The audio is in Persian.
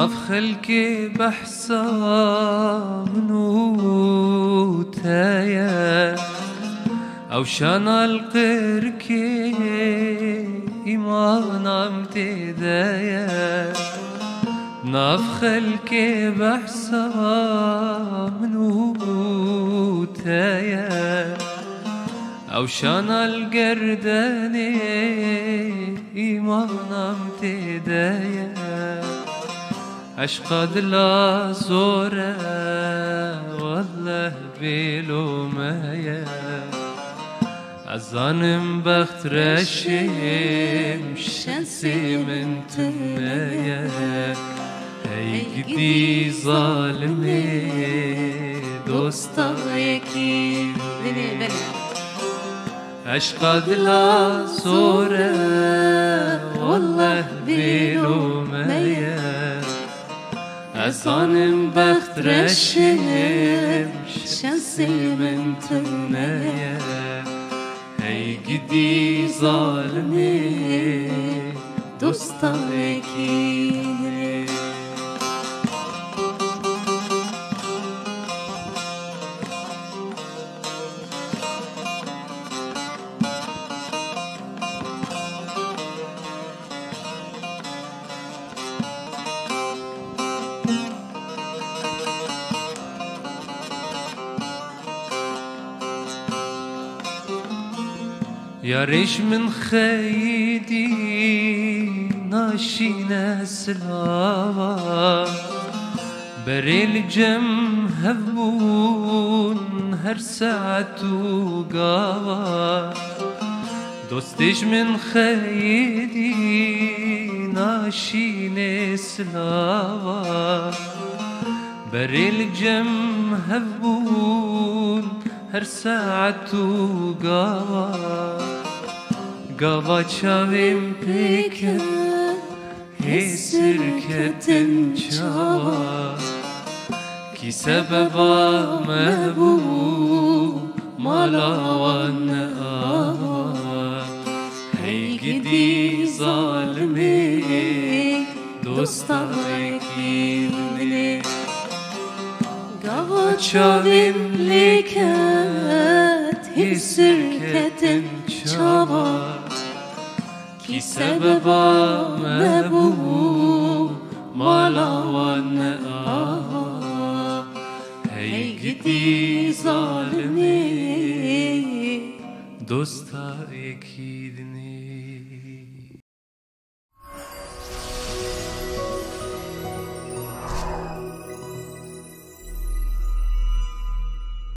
نفخلك بحسام نوتايا أو شان القرك إيمان امتدايا نفخلك بحسام نوتايا أو شان القردان إيمان امتدايا أشقد لا زورة والله بلومايا أظنم بخت رشم شنسي من تنايا هيجدي ظالمي دوستا يكيد أشقد لا زورة والله بلومايا أظنم بخت رشم شنسي من تنايا هيجدي ظالمي دوستا يكيد يا ريش من خيدي ناشينا سلاوا بريل جم هبون هر ساعة وقاوا دوستش من خيدي ناشينا سلاوا بريل جم هبون هر ساعة قاوا چاویم پیکن هی سرکتن چاوا کی سببا مهبو مالاوان آوا هی گدی ظالمی دوستا یکیمنی قاوا چاویم لیکت هی سرکتن چاوا کی سببا مهبو مالاوان آوا هی گدی ظالمی دوستا یکیدنی